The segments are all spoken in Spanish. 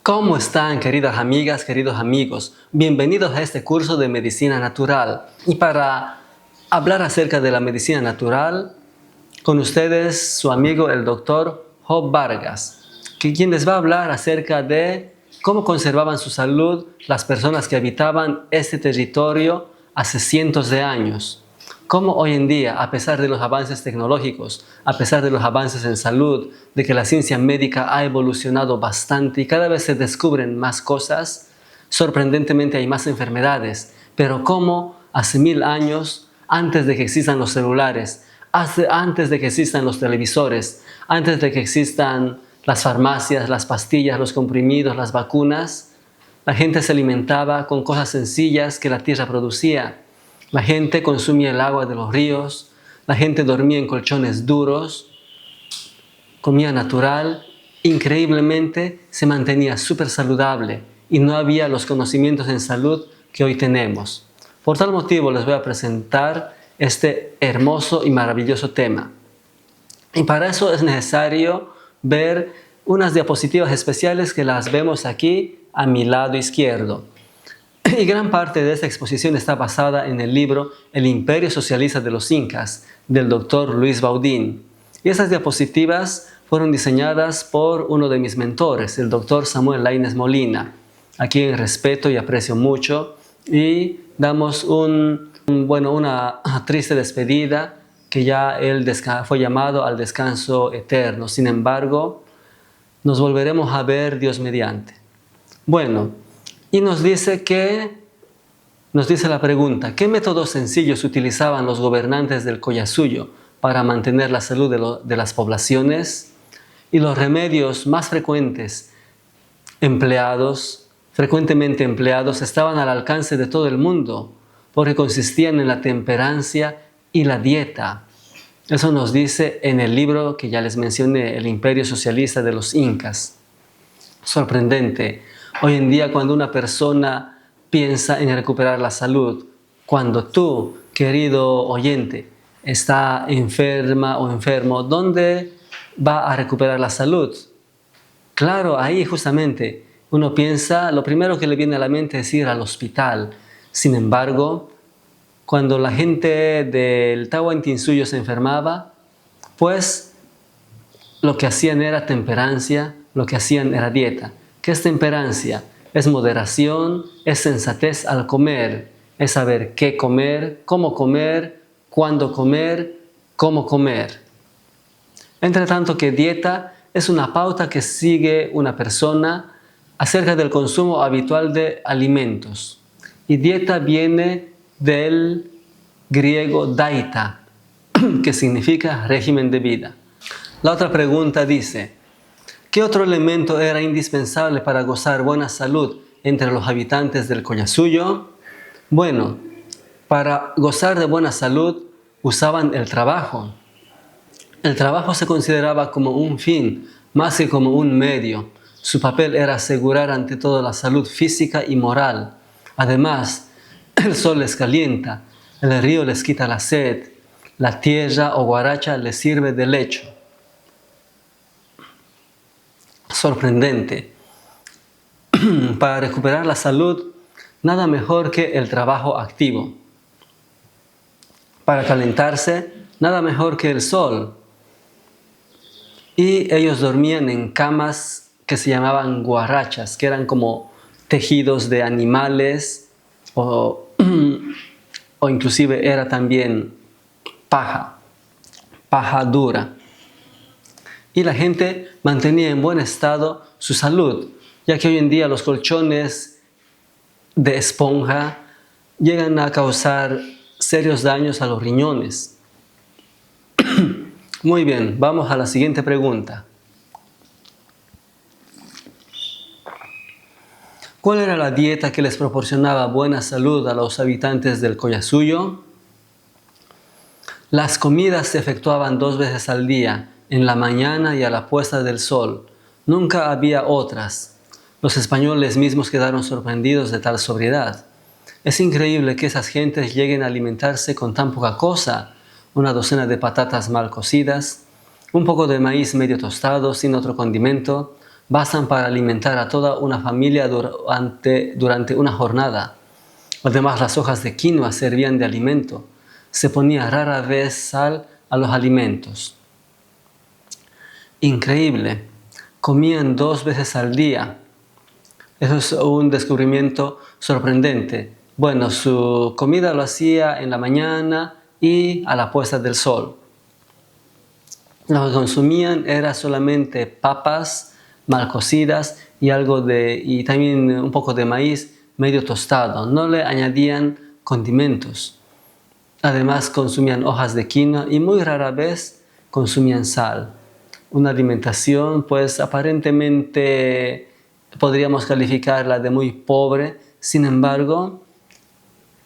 ¿Cómo están, queridas amigas, queridos amigos? Bienvenidos a este curso de Medicina Natural. Y para hablar acerca de la medicina natural, con ustedes su amigo el doctor Job Vargas, quien les va a hablar acerca de cómo conservaban su salud las personas que habitaban este territorio hace cientos de años. Cómo hoy en día, a pesar de los avances tecnológicos, a pesar de los avances en salud, de que la ciencia médica ha evolucionado bastante y cada vez se descubren más cosas, sorprendentemente hay más enfermedades, pero cómo hace 1000 años, antes de que existan los celulares, antes de que existan los televisores, antes de que existan las farmacias, las pastillas, los comprimidos, las vacunas, la gente se alimentaba con cosas sencillas que la tierra producía. La gente consumía el agua de los ríos, la gente dormía en colchones duros, comía natural, increíblemente se mantenía súper saludable y no había los conocimientos en salud que hoy tenemos. Por tal motivo les voy a presentar este hermoso y maravilloso tema. Y para eso es necesario ver unas diapositivas especiales que las vemos aquí a mi lado izquierdo. Y gran parte de esta exposición está basada en el libro El Imperio Socialista de los Incas, del doctor Luis Baudín. Y esas diapositivas fueron diseñadas por uno de mis mentores, el doctor Samuel Laínez Molina, a quien respeto y aprecio mucho. Y damos una triste despedida, que ya él fue llamado al descanso eterno. Sin embargo, nos volveremos a ver Dios mediante. Bueno, y nos dice la pregunta, ¿qué métodos sencillos utilizaban los gobernantes del Collasuyo para mantener la salud de las poblaciones? Y los remedios más frecuentemente empleados, estaban al alcance de todo el mundo, porque consistían en la temperancia y la dieta. Eso nos dice en el libro que ya les mencioné, El Imperio Socialista de los Incas. Sorprendente. Hoy en día, cuando una persona piensa en recuperar la salud, cuando tú, querido oyente, está enferma o enfermo, ¿dónde va a recuperar la salud? Claro, ahí justamente uno piensa, lo primero que le viene a la mente es ir al hospital. Sin embargo, cuando la gente del Tahuantinsuyo se enfermaba, pues lo que hacían era temperancia, lo que hacían era dieta. ¿Qué es temperancia? Es moderación, es sensatez al comer, es saber qué comer, cuándo comer, cómo comer. Entre tanto que dieta es una pauta que sigue una persona acerca del consumo habitual de alimentos. Y dieta viene del griego daita, que significa régimen de vida. La otra pregunta dice, ¿qué otro elemento era indispensable para gozar buena salud entre los habitantes del Collasuyo? Bueno, para gozar de buena salud usaban el trabajo. El trabajo se consideraba como un fin, más que como un medio. Su papel era asegurar ante todo la salud física y moral. Además, el sol les calienta, el río les quita la sed, la tierra o guaracha les sirve de lecho. Sorprendente. Para recuperar la salud, nada mejor que el trabajo activo. Para calentarse, nada mejor que el sol. Y ellos dormían en camas que se llamaban guarachas, que eran como tejidos de animales o inclusive era también paja dura. Y la gente mantenía en buen estado su salud, ya que hoy en día los colchones de esponja llegan a causar serios daños a los riñones. Muy bien, vamos a la siguiente pregunta. ¿Cuál era la dieta que les proporcionaba buena salud a los habitantes del Collasuyo? Las comidas se efectuaban 2 veces al día, en la mañana y a la puesta del sol. Nunca había otras. Los españoles mismos quedaron sorprendidos de tal sobriedad. Es increíble que esas gentes lleguen a alimentarse con tan poca cosa. Una docena de patatas mal cocidas, un poco de maíz medio tostado sin otro condimento, bastan para alimentar a toda una familia durante una jornada. Además, las hojas de quinoa servían de alimento. Se ponía rara vez sal a los alimentos. Increíble. Comían 2 veces al día. Eso es un descubrimiento sorprendente. Bueno, su comida lo hacía en la mañana y a la puesta del sol. Lo que consumían era solamente papas mal cocidas y también un poco de maíz medio tostado. No le añadían condimentos. Además consumían hojas de quinoa y muy rara vez consumían sal. Una alimentación pues aparentemente podríamos calificarla de muy pobre, sin embargo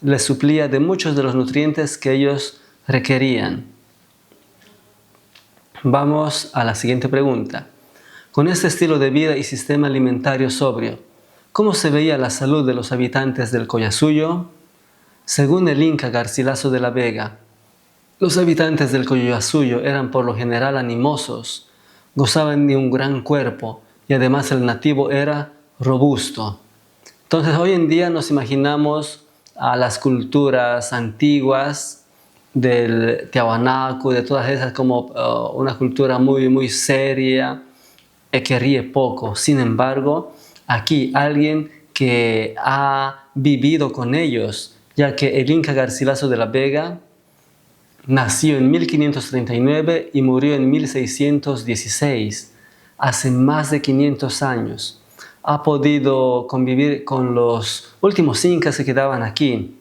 les suplía de muchos de los nutrientes que ellos requerían. Vamos a la siguiente pregunta. Con este estilo de vida y sistema alimentario sobrio, ¿cómo se veía la salud de los habitantes del Collasuyo? Según el Inca Garcilaso de la Vega, los habitantes del Collasuyo eran por lo general animosos, gozaban de un gran cuerpo y además el nativo era robusto. Entonces hoy en día nos imaginamos a las culturas antiguas del Tiahuanaco, de todas esas como una cultura muy, muy seria, que ríe poco. Sin embargo, aquí alguien que ha vivido con ellos, ya que el Inca Garcilaso de la Vega nació en 1539 y murió en 1616, hace más de 500 años. Ha podido convivir con los últimos incas que quedaban aquí,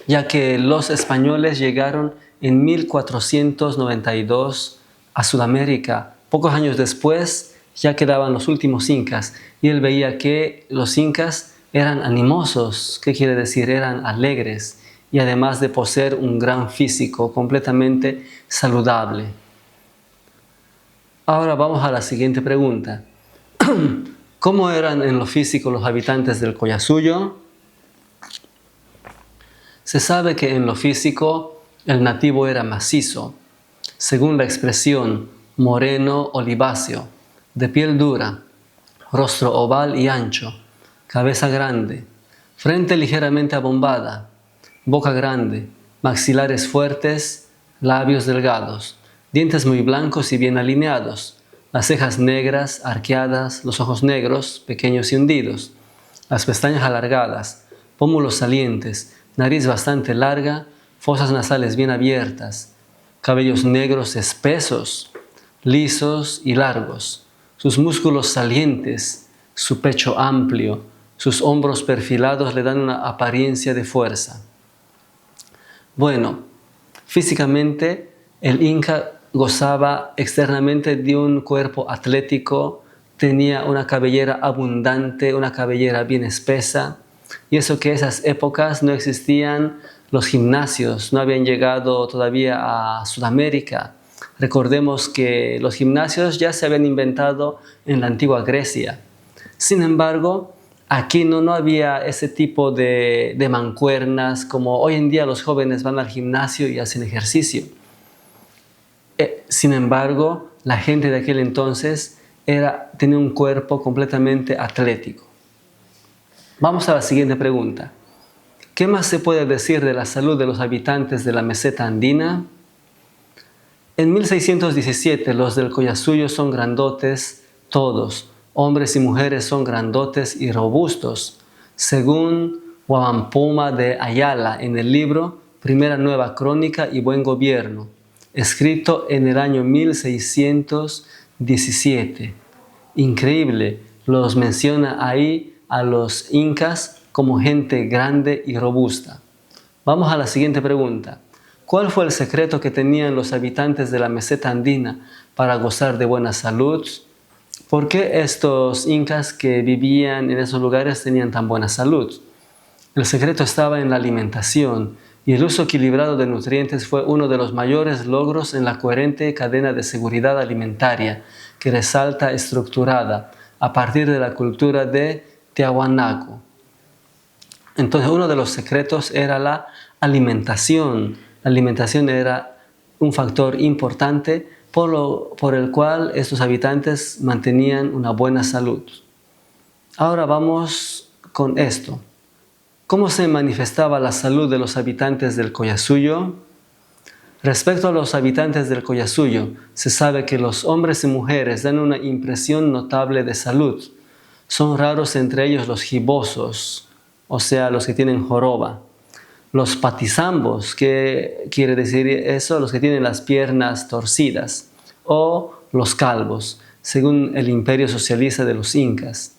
ya que los españoles llegaron en 1492 a Sudamérica. Pocos años después ya quedaban los últimos incas y él veía que los incas eran animosos, ¿qué quiere decir? Eran alegres y además de poseer un gran físico completamente saludable. Ahora vamos a la siguiente pregunta. ¿Cómo eran en lo físico los habitantes del Collasuyo? Se sabe que en lo físico el nativo era macizo, según la expresión moreno oliváceo, de piel dura, rostro oval y ancho, cabeza grande, frente ligeramente abombada, boca grande, maxilares fuertes, labios delgados, dientes muy blancos y bien alineados, las cejas negras, arqueadas, los ojos negros, pequeños y hundidos, las pestañas alargadas, pómulos salientes, nariz bastante larga, fosas nasales bien abiertas, cabellos negros espesos, lisos y largos, sus músculos salientes, su pecho amplio, sus hombros perfilados le dan una apariencia de fuerza. Bueno, físicamente el Inca gozaba externamente de un cuerpo atlético, tenía una cabellera abundante, una cabellera bien espesa, y eso que en esas épocas no existían los gimnasios, no habían llegado todavía a Sudamérica. Recordemos que los gimnasios ya se habían inventado en la antigua Grecia. Sin embargo, aquí no había ese tipo de mancuernas como hoy en día los jóvenes van al gimnasio y hacen ejercicio. Sin embargo, la gente de aquel entonces tenía un cuerpo completamente atlético. Vamos a la siguiente pregunta. ¿Qué más se puede decir de la salud de los habitantes de la meseta andina? En 1617 los del Collasuyo son grandotes todos, hombres y mujeres son grandotes y robustos, según Huamampuma de Ayala en el libro Primera Nueva Crónica y Buen Gobierno, escrito en el año 1617. Increíble, los menciona ahí a los incas como gente grande y robusta. Vamos a la siguiente pregunta. ¿Cuál fue el secreto que tenían los habitantes de la meseta andina para gozar de buena salud? ¿Por qué estos incas que vivían en esos lugares tenían tan buena salud? El secreto estaba en la alimentación y el uso equilibrado de nutrientes fue uno de los mayores logros en la coherente cadena de seguridad alimentaria que resalta estructurada a partir de la cultura de Tiahuanaco. Entonces uno de los secretos era la alimentación. La alimentación era un factor importante por el cual estos habitantes mantenían una buena salud. Ahora vamos con esto. ¿Cómo se manifestaba la salud de los habitantes del Collasuyo? Respecto a los habitantes del Collasuyo, se sabe que los hombres y mujeres dan una impresión notable de salud. Son raros entre ellos los gibosos, o sea, los que tienen joroba. Los patizambos, ¿qué quiere decir eso? Los que tienen las piernas torcidas. O los calvos, según el imperio socialista de los incas.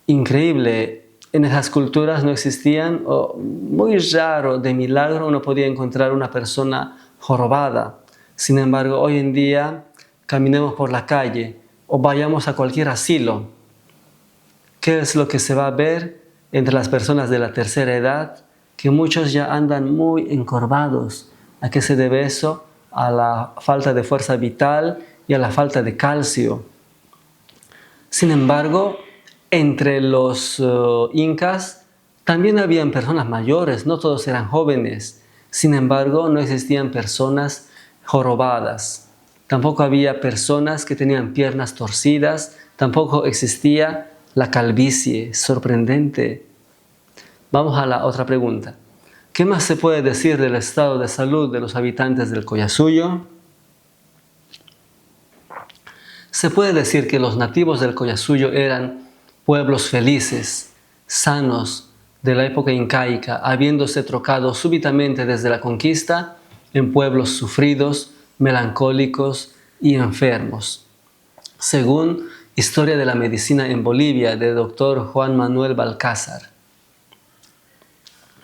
Increíble. En esas culturas no existían, o muy raro, de milagro, uno podía encontrar una persona jorobada. Sin embargo, hoy en día, caminemos por la calle o vayamos a cualquier asilo. ¿Qué es lo que se va a ver entre las personas de la tercera edad? Que muchos ya andan muy encorvados. ¿A qué se debe eso? A la falta de fuerza vital y a la falta de calcio. Sin embargo, entre los incas también habían personas mayores, no todos eran jóvenes. Sin embargo, no existían personas jorobadas. Tampoco había personas que tenían piernas torcidas. Tampoco existía la calvicie. Sorprendente. Vamos a la otra pregunta. ¿Qué más se puede decir del estado de salud de los habitantes del Collasuyo? Se puede decir que los nativos del Collasuyo eran pueblos felices, sanos, de la época incaica, habiéndose trocado súbitamente desde la conquista en pueblos sufridos, melancólicos y enfermos. Según Historia de la Medicina en Bolivia, de Dr. Juan Manuel Balcázar.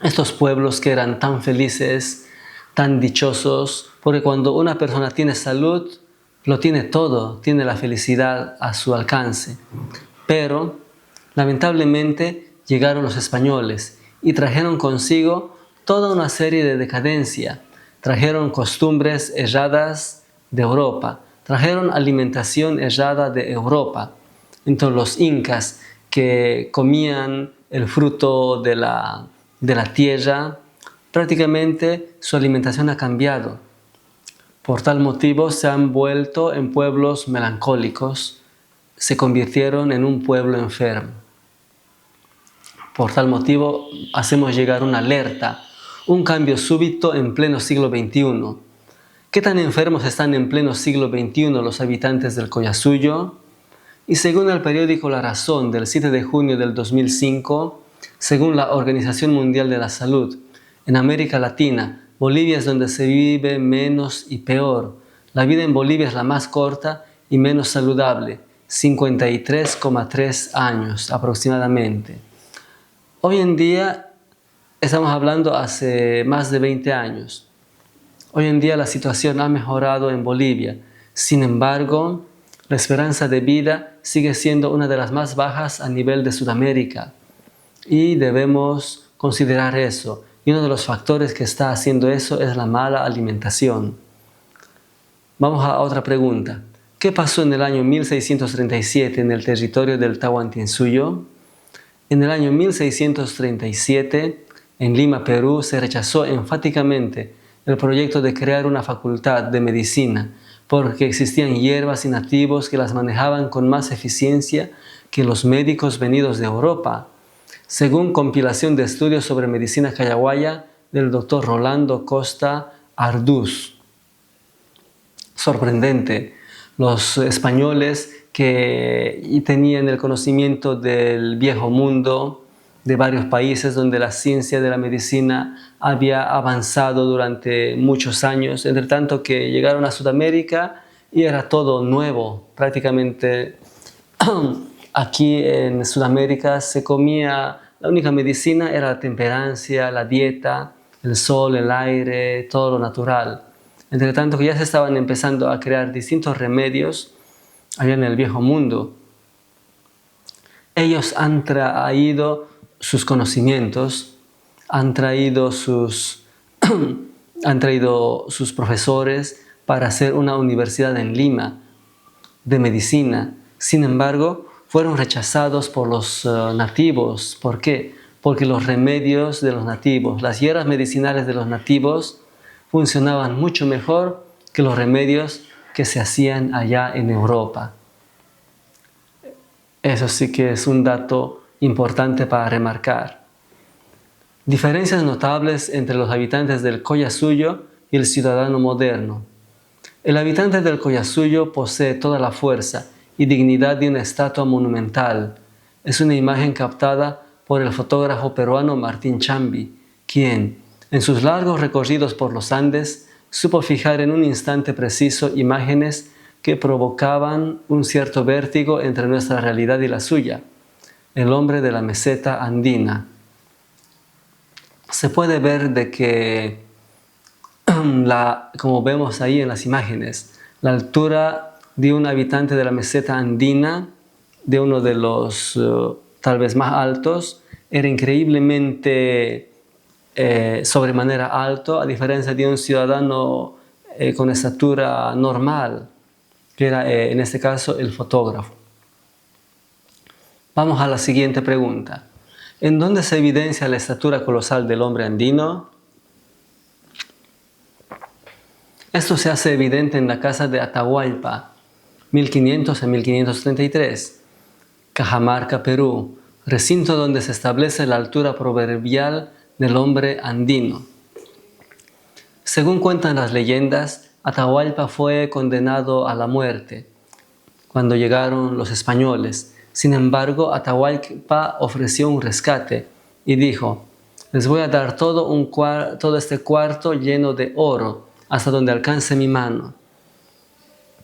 Estos pueblos que eran tan felices, tan dichosos, porque cuando una persona tiene salud, lo tiene todo, tiene la felicidad a su alcance. Pero, lamentablemente, llegaron los españoles y trajeron consigo toda una serie de decadencia. Trajeron costumbres erradas de Europa, trajeron alimentación errada de Europa. Entonces los incas que comían el fruto de la tierra, prácticamente su alimentación ha cambiado. Por tal motivo se han vuelto en pueblos melancólicos, se convirtieron en un pueblo enfermo. Por tal motivo hacemos llegar una alerta, un cambio súbito en pleno siglo XXI. ¿Qué tan enfermos están en pleno siglo XXI los habitantes del Collasuyo? Y según el periódico La Razón del 7 de junio del 2005, según la Organización Mundial de la Salud, en América Latina, Bolivia es donde se vive menos y peor. La vida en Bolivia es la más corta y menos saludable, 53,3 años aproximadamente. Hoy en día, estamos hablando hace más de 20 años. Hoy en día la situación ha mejorado en Bolivia. Sin embargo, la esperanza de vida sigue siendo una de las más bajas a nivel de Sudamérica. Y debemos considerar eso. Y uno de los factores que está haciendo eso es la mala alimentación. Vamos a otra pregunta. ¿Qué pasó en el año 1637 en el territorio del Tahuantinsuyo? En el año 1637, en Lima, Perú, se rechazó enfáticamente el proyecto de crear una facultad de medicina porque existían hierbas y nativos que las manejaban con más eficiencia que los médicos venidos de Europa. Según compilación de estudios sobre medicina callahuaya del Dr. Rolando Costa Arduz. Sorprendente. Los españoles que tenían el conocimiento del viejo mundo, de varios países donde la ciencia de la medicina había avanzado durante muchos años, entre tanto que llegaron a Sudamérica y era todo nuevo. Prácticamente aquí en Sudamérica se comía, la única medicina era la temperancia, la dieta, el sol, el aire, todo lo natural. Entre tanto que ya se estaban empezando a crear distintos remedios allá en el viejo mundo. Ellos han traído sus conocimientos, han traído sus profesores para hacer una universidad en Lima de medicina. Sin embargo, fueron rechazados por los nativos. ¿Por qué? Porque los remedios de los nativos, las hierbas medicinales de los nativos funcionaban mucho mejor que los remedios que se hacían allá en Europa. Eso sí que es un dato importante para remarcar. Diferencias notables entre los habitantes del Collasuyo y el ciudadano moderno. El habitante del Collasuyo posee toda la fuerza y dignidad de una estatua monumental. Es una imagen captada por el fotógrafo peruano Martín Chambi, quien, en sus largos recorridos por los Andes, supo fijar en un instante preciso imágenes que provocaban un cierto vértigo entre nuestra realidad y la suya. El hombre de la meseta andina. Se puede ver de que, como vemos ahí en las imágenes, la altura de un habitante de la meseta andina, de uno de los tal vez más altos, era increíblemente sobremanera alto, a diferencia de un ciudadano con estatura normal, que era en este caso el fotógrafo. Vamos a la siguiente pregunta. ¿En dónde se evidencia la estatura colosal del hombre andino? Esto se hace evidente en la casa de Atahualpa, 1500 a 1533, Cajamarca, Perú, recinto donde se establece la altura proverbial del hombre andino. Según cuentan las leyendas, Atahualpa fue condenado a la muerte cuando llegaron los españoles. Sin embargo, Atahualpa ofreció un rescate y dijo: les voy a dar todo este cuarto lleno de oro hasta donde alcance mi mano.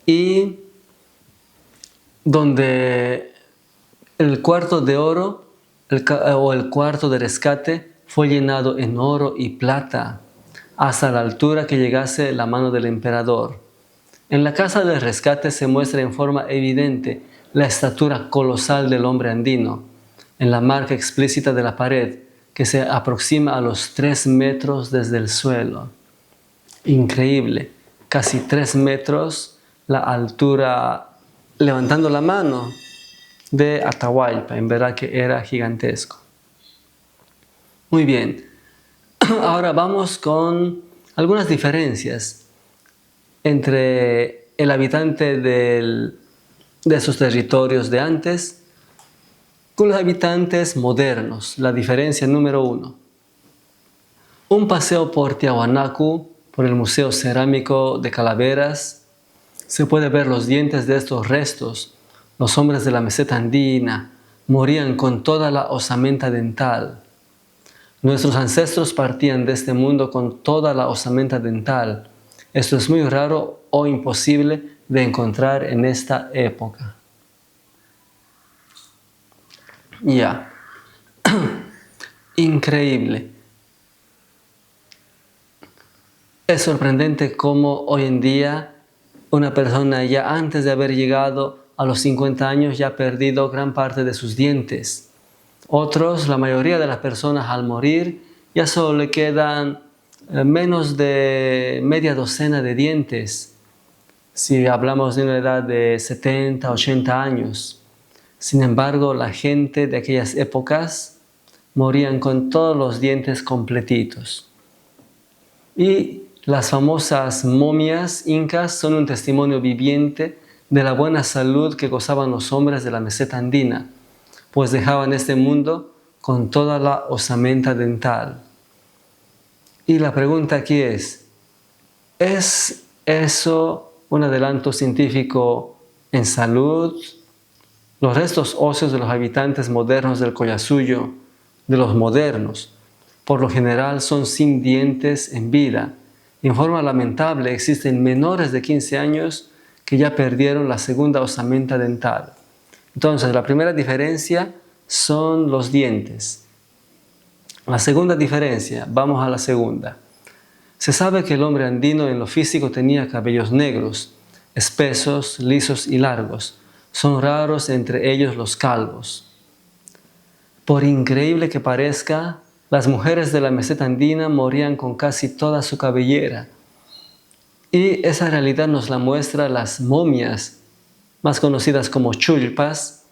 Y donde el cuarto de oro o el cuarto de rescate fue llenado en oro y plata hasta la altura que llegase la mano del emperador. En la casa del rescate se muestra en forma evidente la estatura colosal del hombre andino, en la marca explícita de la pared, que se aproxima a los 3 metros desde el suelo. Increíble, casi 3 metros la altura, levantando la mano, de Atahualpa. En verdad que era gigantesco. Muy bien, ahora vamos con algunas diferencias entre el habitante de esos territorios de antes con los habitantes modernos. La diferencia número 1. Un paseo por Tiahuanacu, por el Museo Cerámico de Calaveras, se puede ver los dientes de estos restos. Los hombres de la meseta andina morían con toda la osamenta dental. Nuestros ancestros partían de este mundo con toda la osamenta dental. Esto es muy raro o imposible de encontrar en esta época. Ya. Increíble. Es sorprendente cómo hoy en día una persona ya antes de haber llegado a los 50 años ya ha perdido gran parte de sus dientes. Otros, la mayoría de las personas al morir, ya solo le quedan menos de media docena de dientes, si hablamos de una edad de 70, 80 años. Sin embargo, la gente de aquellas épocas morían con todos los dientes completitos. Y las famosas momias incas son un testimonio viviente de la buena salud que gozaban los hombres de la meseta andina, pues dejaban este mundo con toda la osamenta dental. Y la pregunta aquí ¿es eso un adelanto científico en salud? Los restos óseos de los habitantes modernos del Collasuyo, de los modernos, por lo general son sin dientes en vida. En forma lamentable existen menores de 15 años que ya perdieron la segunda osamenta dental. Entonces, la primera diferencia son los dientes. La segunda diferencia, vamos a la segunda. Se sabe que el hombre andino en lo físico tenía cabellos negros, espesos, lisos y largos. Son raros entre ellos los calvos. Por increíble que parezca, las mujeres de la meseta andina morían con casi toda su cabellera. Y esa realidad nos la muestra las momias, más conocidas como chulpas,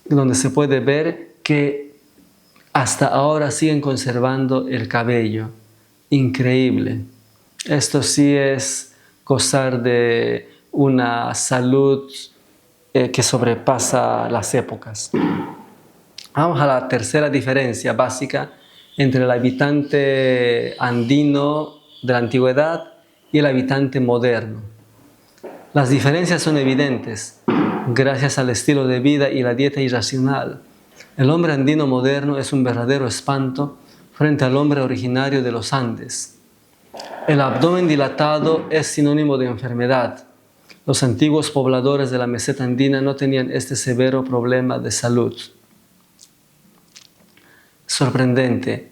donde se puede ver que hasta ahora siguen conservando el cabello. Increíble. Esto sí es gozar de una salud que sobrepasa las épocas. Vamos a la tercera diferencia básica entre el habitante andino de la antigüedad y el habitante moderno. Las diferencias son evidentes gracias al estilo de vida y la dieta irracional. El hombre andino moderno es un verdadero espanto frente al hombre originario de los Andes. El abdomen dilatado es sinónimo de enfermedad. Los antiguos pobladores de la meseta andina no tenían este severo problema de salud. Sorprendente.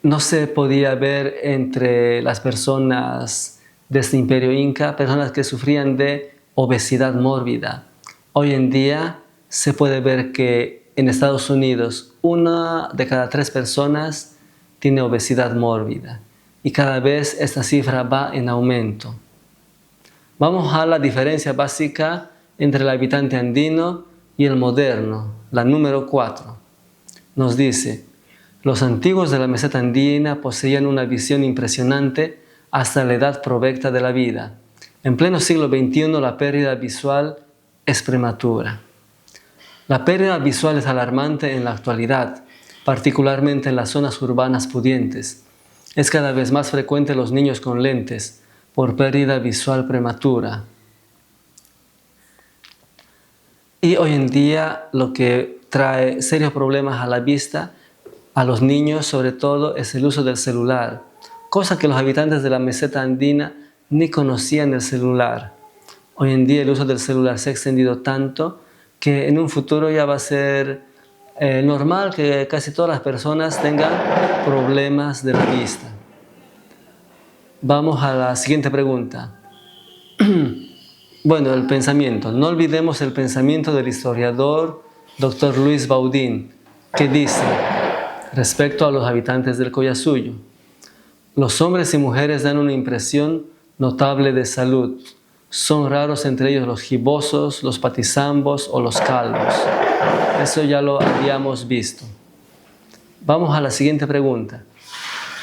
No se podía ver entre las personas de este imperio inca personas que sufrían de obesidad mórbida. Hoy en día se puede ver que en Estados Unidos 1 de cada 3 personas tiene obesidad mórbida y cada vez esta cifra va en aumento. Vamos a la diferencia básica entre el habitante andino y el moderno, la número 4. Nos dice: los antiguos de la meseta andina poseían una visión impresionante hasta la edad provecta de la vida. En pleno siglo XXI la pérdida visual es prematura. La pérdida visual es alarmante en la actualidad, particularmente en las zonas urbanas pudientes. Es cada vez más frecuente los niños con lentes por pérdida visual prematura. Y hoy en día lo que trae serios problemas a la vista a los niños sobre todo es el uso del celular, cosa que los habitantes de la meseta andina ni conocían el celular. Hoy en día el uso del celular se ha extendido tanto que en un futuro ya va a ser normal que casi todas las personas tengan problemas de la vista. Vamos a la siguiente pregunta. Bueno, el pensamiento. No olvidemos el pensamiento del historiador Dr. Luis Baudín, que dice respecto a los habitantes del Collasuyo: los hombres y mujeres dan una impresión notable de salud. Son raros entre ellos los gibosos, los patizambos o los calvos. Eso ya lo habíamos visto. Vamos a la siguiente pregunta.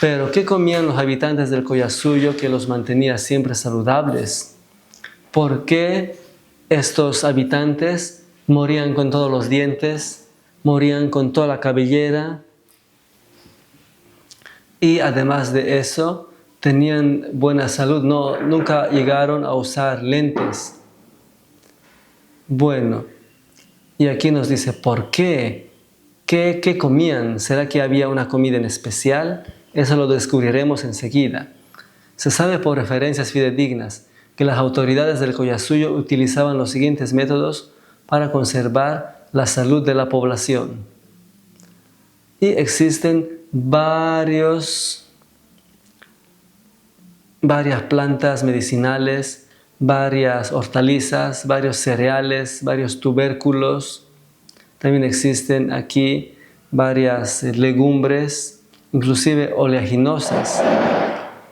¿Pero qué comían los habitantes del Collasuyo que los mantenía siempre saludables? ¿Por qué estos habitantes morían con todos los dientes, morían con toda la cabellera y además de eso tenían buena salud? Nunca llegaron a usar lentes. Bueno, y aquí nos dice ¿por qué? ¿Qué comían? ¿Será que había una comida en especial? Eso lo descubriremos enseguida. Se sabe por referencias fidedignas que las autoridades del Collasuyo utilizaban los siguientes métodos para conservar la salud de la población. Y existen varias plantas medicinales, varias hortalizas, varios cereales, varios tubérculos. También existen aquí varias legumbres, inclusive oleaginosas,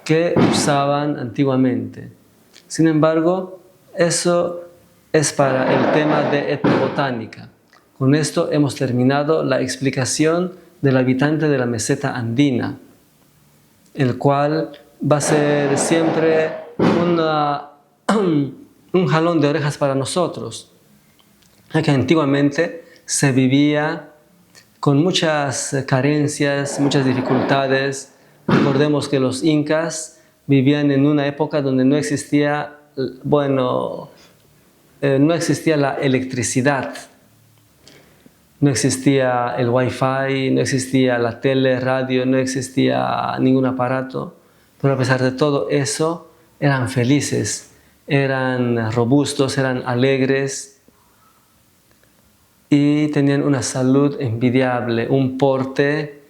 que usaban antiguamente. Sin embargo, eso es para el tema de etnobotánica. Con esto hemos terminado la explicación del habitante de la meseta andina, el cual va a ser siempre un jalón de orejas para nosotros, ya que antiguamente se vivía con muchas carencias, muchas dificultades. Recordemos que los incas vivían en una época donde no existía, no existía la electricidad, no existía el wifi, no existía la tele, radio, no existía ningún aparato, pero a pesar de todo eso eran felices, eran robustos, eran alegres y tenían una salud envidiable, un porte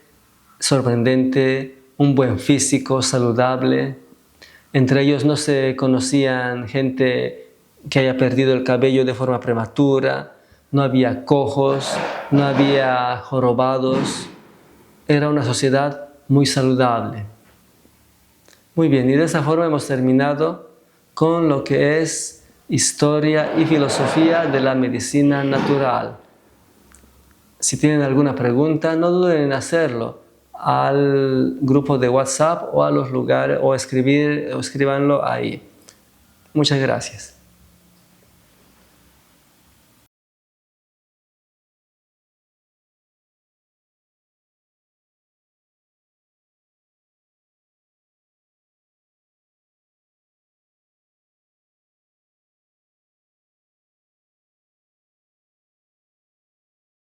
sorprendente, un buen físico saludable. Entre ellos no se conocían gente que haya perdido el cabello de forma prematura, no había cojos, no había jorobados. Era una sociedad muy saludable. Muy bien, y de esa forma hemos terminado con lo que es historia y filosofía de la medicina natural. Si tienen alguna pregunta, no duden en hacerlo al grupo de WhatsApp o a los lugares o escribanlo ahí. Muchas gracias.